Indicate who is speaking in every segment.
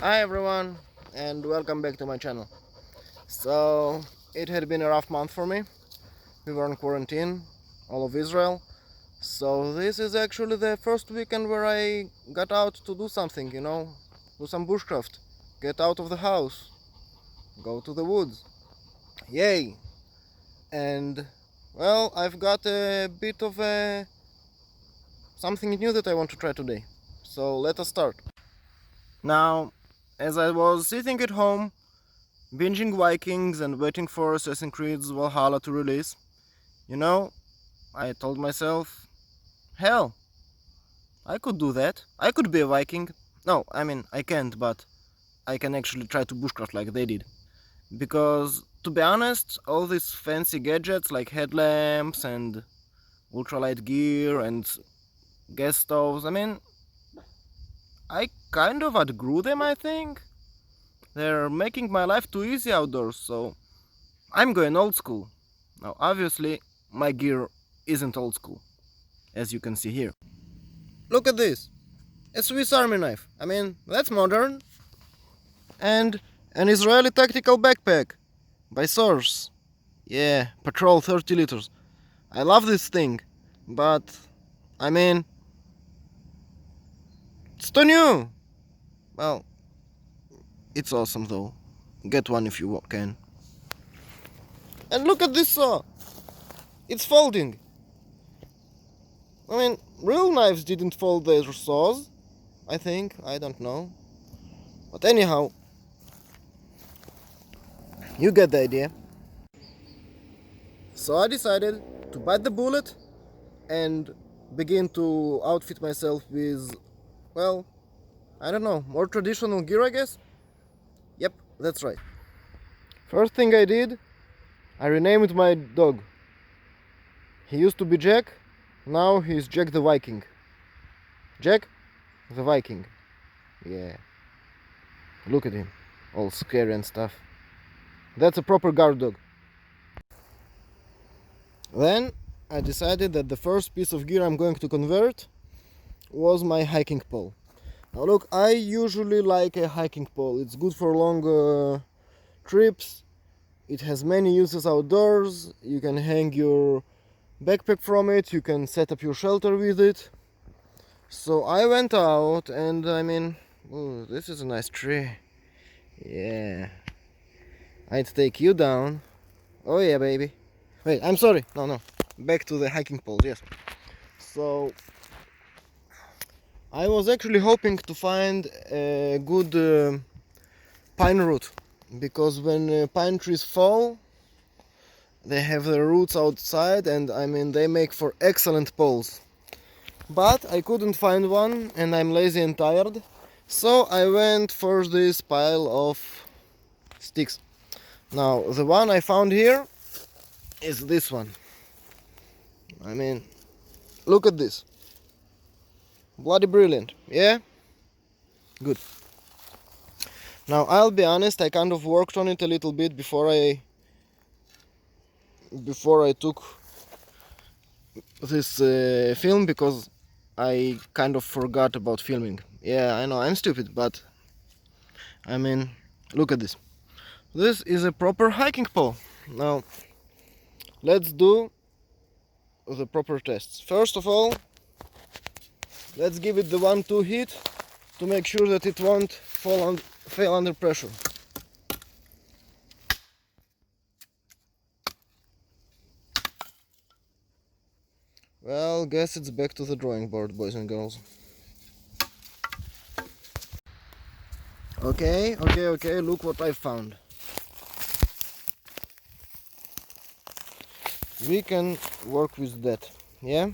Speaker 1: Hi everyone, and welcome back to my channel. So it had been a rough month for me. We were in quarantine, all of Israel. So this is actually the first weekend where I got out to do something, do some bushcraft, get out of the house, go to the woods. Yay! And well, I've got a bit of something new that I want to try today. So let us start. Now, as I was sitting at home binging Vikings and waiting for Assassin's Creed Valhalla to release, I told myself, hell, I could do that. I could be a Viking. No, I mean, I can't, but I can actually try to bushcraft like they did. Because, to be honest, all these fancy gadgets like headlamps and ultralight gear and gas stoves, I kind of outgrew them, I think. They're making my life too easy outdoors, so I'm going old school. Now, obviously, my gear isn't old school, as you can see here. Look at this! A Swiss Army knife. That's modern. And an Israeli tactical backpack by Source. Yeah, Patrol 30 liters. I love this thing, but I mean, it's too new. Well, it's awesome though. Get one if you can. And look at this saw. It's folding. Real knives didn't fold their saws. I think. I don't know. But anyhow, you get the idea. So I decided to bite the bullet and begin to outfit myself with, well, I don't know, more traditional gear, I guess? Yep, that's right. First thing I did, I renamed my dog. He used to be Jack, now he's Jack the Viking. Jack the Viking. Yeah. Look at him, all scary and stuff. That's a proper guard dog. Then I decided that the first piece of gear I'm going to convert was my hiking pole. Now look, I usually like a hiking pole. It's good for long trips. It has many uses outdoors. You can hang your backpack from it. You can set up your shelter with it. So I went out and ooh, this is a nice tree. Yeah. I'd take you down. Oh yeah, baby. Wait, I'm sorry. No. Back to the hiking poles, yes. So I was actually hoping to find a good pine root, because when pine trees fall, they have their roots outside and they make for excellent poles. But I couldn't find one and I'm lazy and tired, so I went for this pile of sticks. Now the one I found here is this one. Look at this. Bloody brilliant, yeah? Good. Now I'll be honest, I kind of worked on it a little bit before I took this film, because I kind of forgot about filming. Yeah, I know, I'm stupid, but look at this. This is a proper hiking pole. Now let's do the proper tests. First of all, let's give it the 1-2 hit to make sure that it won't fail under pressure. Well, guess it's back to the drawing board, boys and girls. Okay, look what I found. We can work with that, yeah?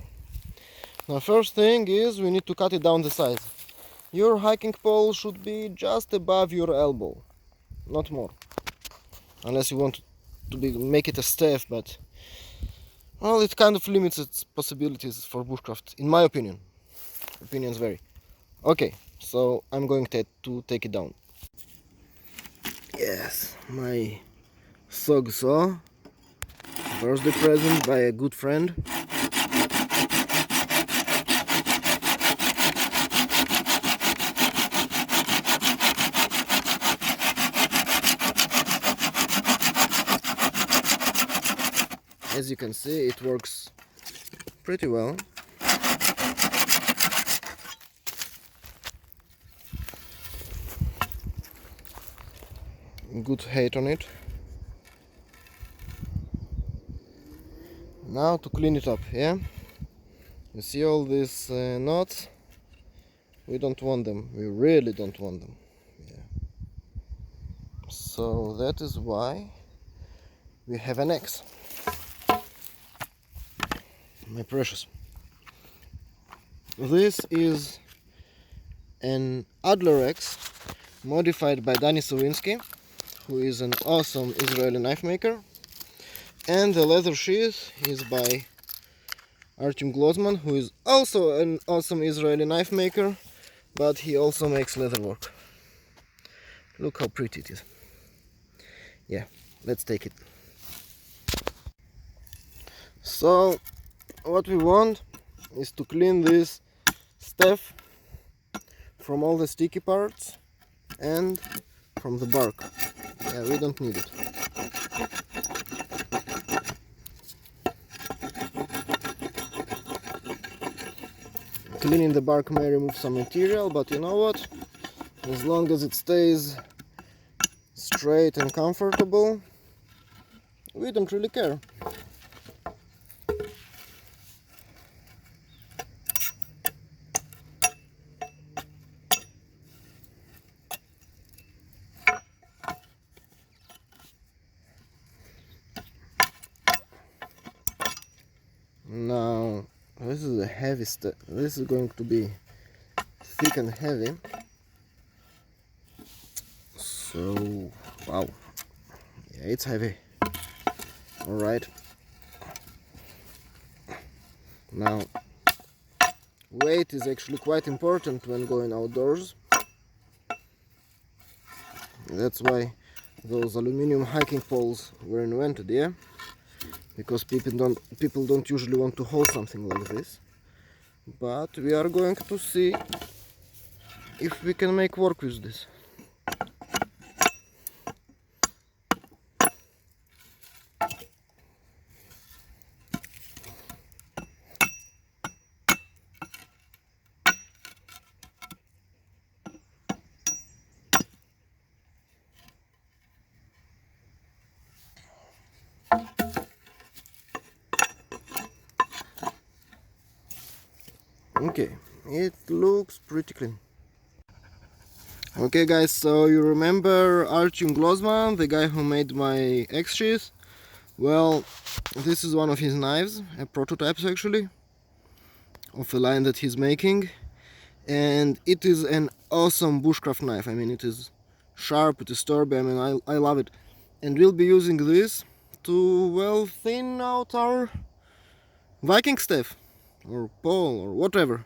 Speaker 1: Now first thing is we need to cut it down the size. Your hiking pole should be just above your elbow, not more. Unless you want to make it a staff, but well, it kind of limits its possibilities for bushcraft, in my opinion. Opinions vary. Okay, so I'm going to take it down. Yes, my SOG saw, birthday present by a good friend. As you can see, it works pretty well. Good height on it. Now to clean it up, yeah? You see all these knots? We don't want them. We really don't want them. Yeah. So that is why we have an axe. My precious. This is an Adler axe modified by Danny Sawinski, who is an awesome Israeli knife maker. And the leather sheath is by Artem Glozman, who is also an awesome Israeli knife maker, but he also makes leather work. Look how pretty it is. Yeah, let's take it. So what we want is to clean this staff from all the sticky parts and from the bark. Yeah, we don't need it. Cleaning the bark may remove some material, but you know what? As long as it stays straight and comfortable, we don't really care. Now, this is a heavy stuff. This is going to be thick and heavy. So, wow. Yeah, it's heavy. Alright. Now, weight is actually quite important when going outdoors. That's why those aluminum hiking poles were invented, yeah? Because people don't usually want to hold something like this. But we are going to see if we can make work with this. Okay, it looks pretty clean. Okay guys, so you remember Artem Glozman, the guy who made my axe sheath? Well, this is one of his knives, a prototype actually, of a line that he's making. And it is an awesome bushcraft knife. I mean, it is sharp, it is sturdy, I mean, I love it. And we'll be using this to, well, thin out our Viking staff, or pole, or whatever.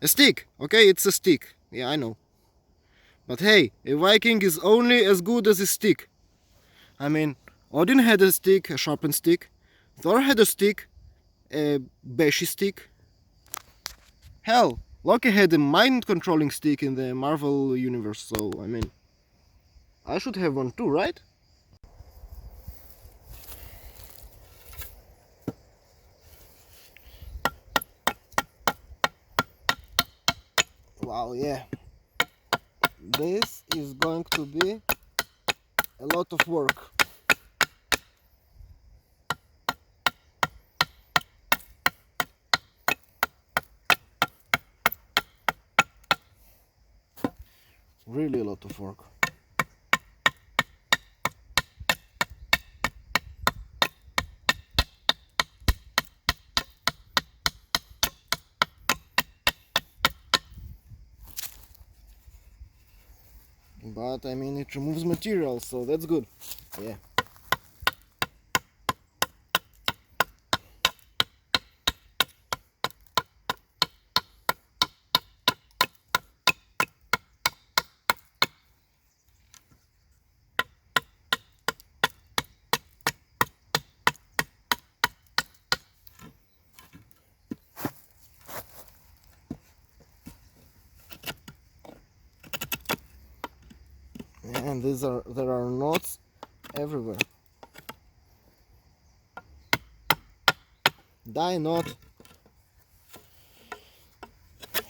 Speaker 1: A stick, okay, it's a stick, yeah, I know. But hey, a Viking is only as good as a stick. I mean, Odin had a stick, a sharpened stick. Thor had a stick, a bashy stick. Hell, Loki had a mind-controlling stick in the Marvel universe, so, I mean, I should have one too, right? Wow, yeah. This is going to be a lot of work. Really a lot of work. But I mean, it removes material, so that's good. Yeah. And there are knots everywhere. Die not. Yeah,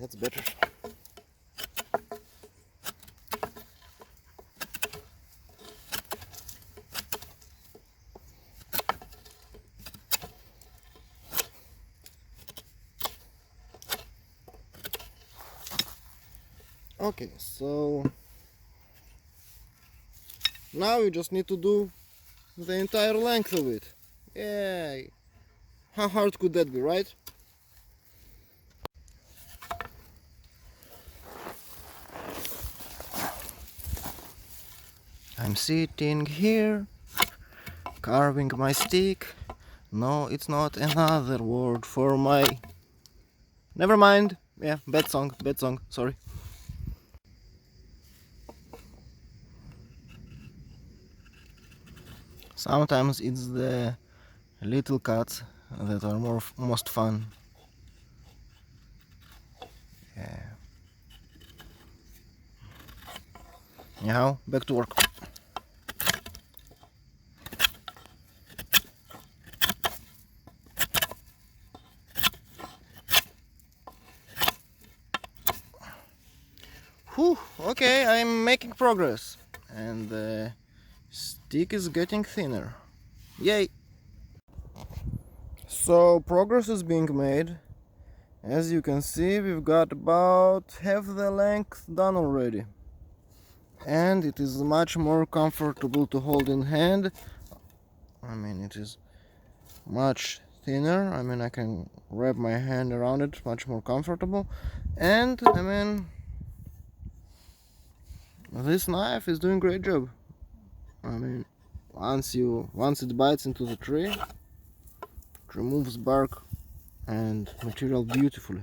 Speaker 1: that's better. Okay, so now you just need to do the entire length of it. Yay! How hard could that be, right? I'm sitting here, carving my stick. No, it's not another word for my... Never mind. Yeah, bad song, sorry. Sometimes it's the little cuts that are most fun. Yeah. Anyhow, back to work. Whew, okay, I'm making progress. And the stick is getting thinner. Yay! So progress is being made. As you can see, we've got about half the length done already. And it is much more comfortable to hold in hand. I mean, it is much thinner. I mean, I can wrap my hand around it, much more comfortable. And I mean, this knife is doing a great job. I mean, once it bites into the tree, it removes bark and material beautifully.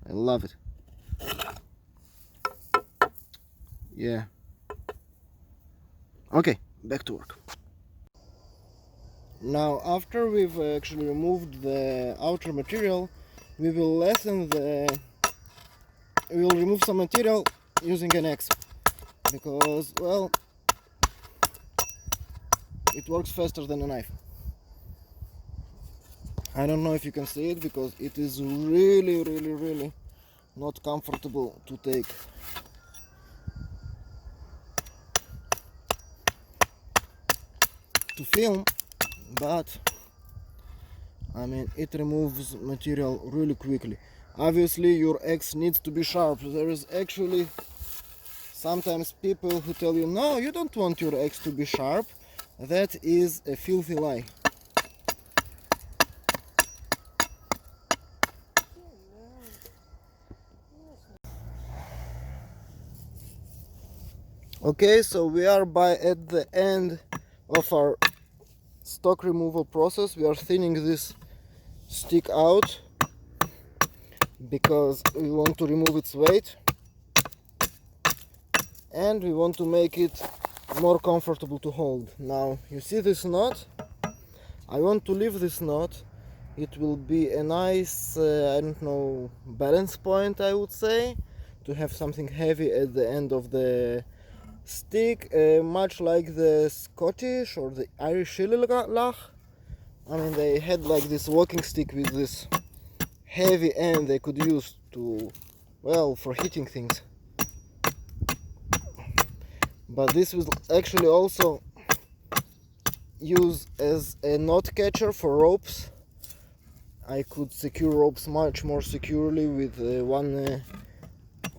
Speaker 1: I love it. Yeah. Okay, back to work. Now, after we've actually removed the outer material, we will remove some material using an axe, because, well, it works faster than a knife. I don't know if you can see it, because it is really not comfortable to take. To film, but I mean, it removes material really quickly. Obviously your axe needs to be sharp. There is actually sometimes people who tell you, no, you don't want your axe to be sharp. That is a filthy lie. Okay, so we are at the end of our stock removal process. We are thinning this stick out because we want to remove its weight and we want to make it more comfortable to hold. Now you see this knot? I want to leave this knot. It will be a nice, I don't know, balance point, I would say, to have something heavy at the end of the stick, much like the Scottish or the Irish shillelagh. I mean, they had like this walking stick with this heavy end they could use to, well, for hitting things. But this was actually also used as a knot catcher for ropes. I could secure ropes much more securely with one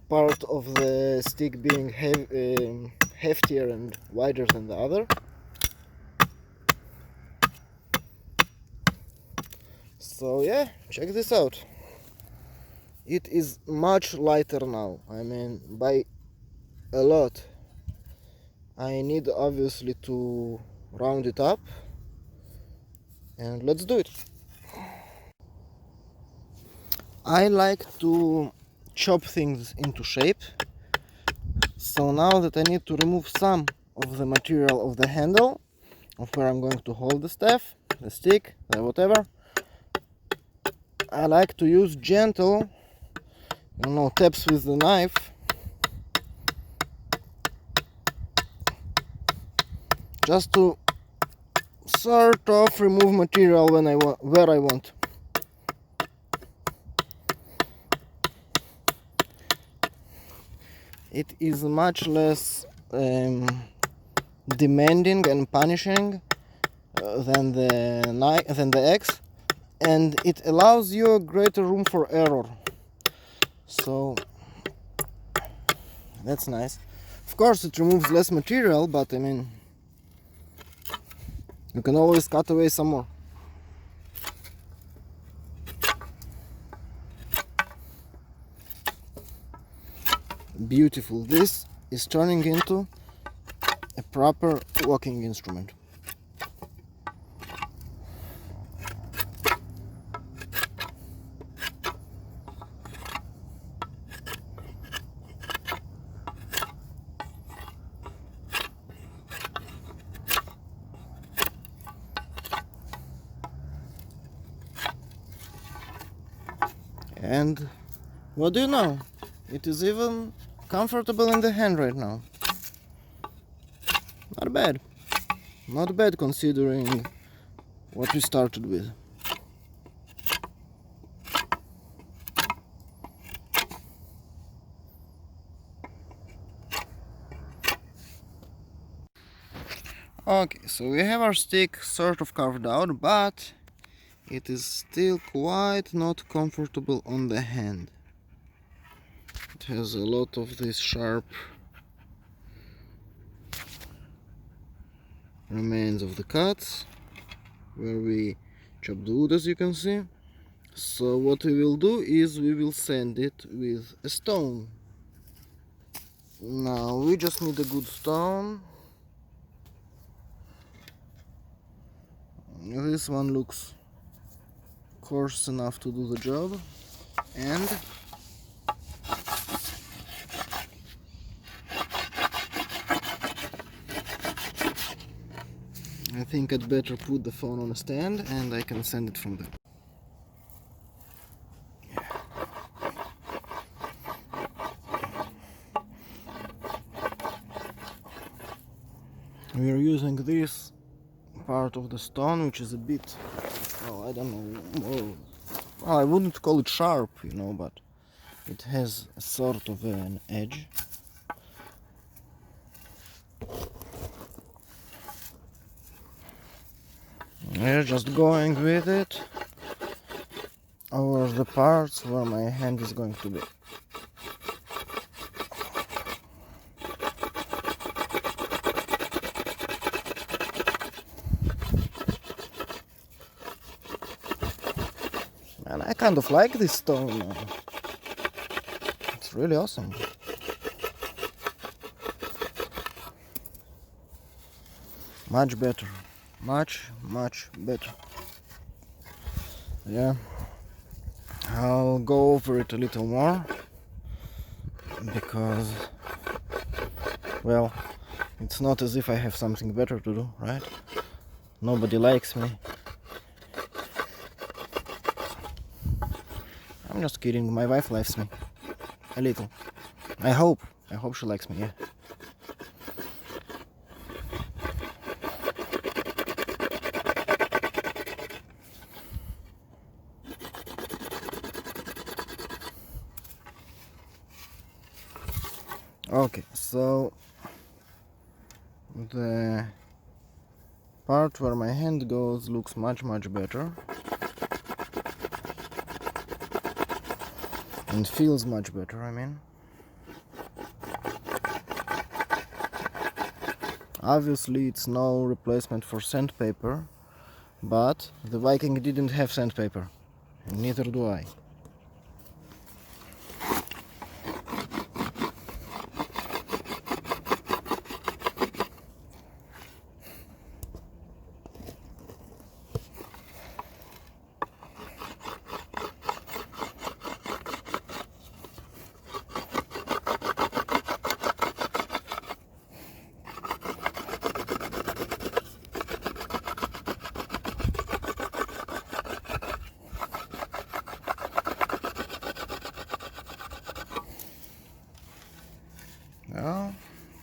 Speaker 1: part of the stick being heftier and wider than the other. So yeah, check this out. It is much lighter now. I mean, by a lot. I need obviously to round it up, and let's do it. I like to chop things into shape, so now that I need to remove some of the material of the handle of where I'm going to hold the staff, the stick, the whatever, I like to use gentle, taps with the knife just to sort of remove material when where I want. It is much less demanding and punishing than the X, and it allows you a greater room for error. So that's nice. Of course, it removes less material, but I mean, you can always cut away some more. Beautiful. This is turning into a proper walking instrument. And what do you know? It is even comfortable in the hand right now. Not bad. Not bad considering what we started with. Okay, so we have our stick sort of carved out, but it is still quite not comfortable on the hand. It has a lot of these sharp remains of the cuts where we chopped the wood, as you can see. So what we will do is we will sand it with a stone. Now we just need a good stone. This one looks coarse enough to do the job, and I think I'd better put the phone on a stand and I can send it from there. We are using this part of the stone, which is a bit, well, I don't know, well, I wouldn't call it sharp, you know, but it has a sort of an edge. We're just going with it over the parts where my hand is going to be. And I kind of like this stone. It's really awesome. Much better. Much better. Yeah. I'll go over it a little more because, well, it's not as if I have something better to do, right? Nobody likes me. I'm just kidding, my wife likes me. A little. I hope she likes me, yeah. Okay, so the part where my hand goes looks much better and feels much better, I mean. Obviously it's no replacement for sandpaper, but the Viking didn't have sandpaper, and neither do I. Well,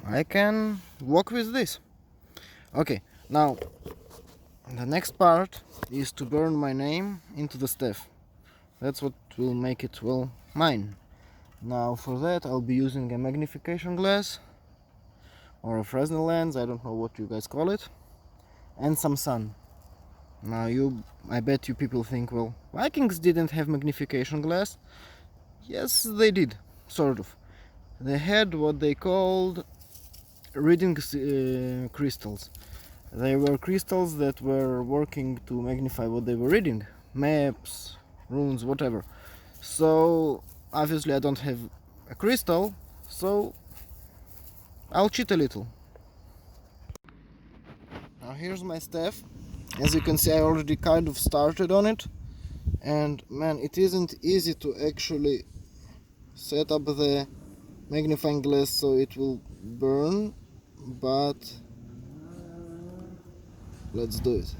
Speaker 1: I can walk with this. Okay, now The next part is to burn my name into the staff. That's what will make it, well, mine. Now for that I'll be using a magnification glass or a Fresnel lens, I don't know what you guys call it, and some sun. Now I bet you people think, well, Vikings didn't have magnification glass. Yes, they did, sort of. They had what they called reading crystals. They were crystals that were working to magnify what they were reading. Maps, runes, whatever. So obviously I don't have a crystal, so I'll cheat a little. Now here's my staff. As you can see, I already kind of started on it, and man, it isn't easy to actually set up the magnifying glass so it will burn, but let's do it.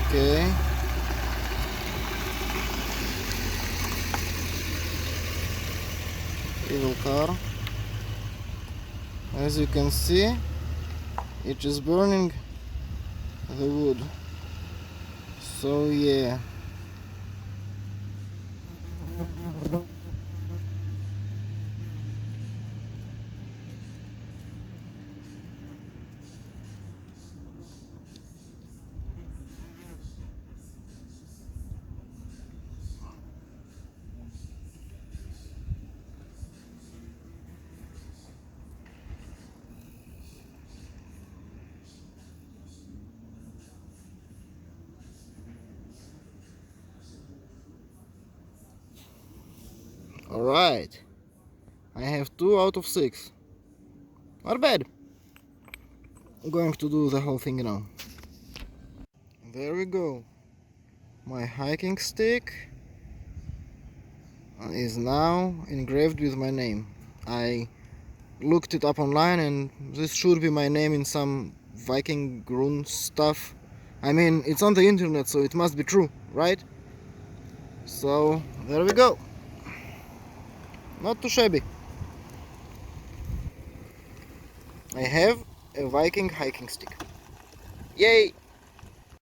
Speaker 1: Okay. Evil car. As you can see, it is burning the wood. So yeah. Alright. I have 2 out of 6. Not bad. I'm going to do the whole thing now. There we go. My hiking stick is now engraved with my name. I looked it up online and this should be my name in some Viking rune stuff. I mean, it's on the internet, so it must be true, right? So there we go. Not too shabby. I have a Viking hiking stick. Yay!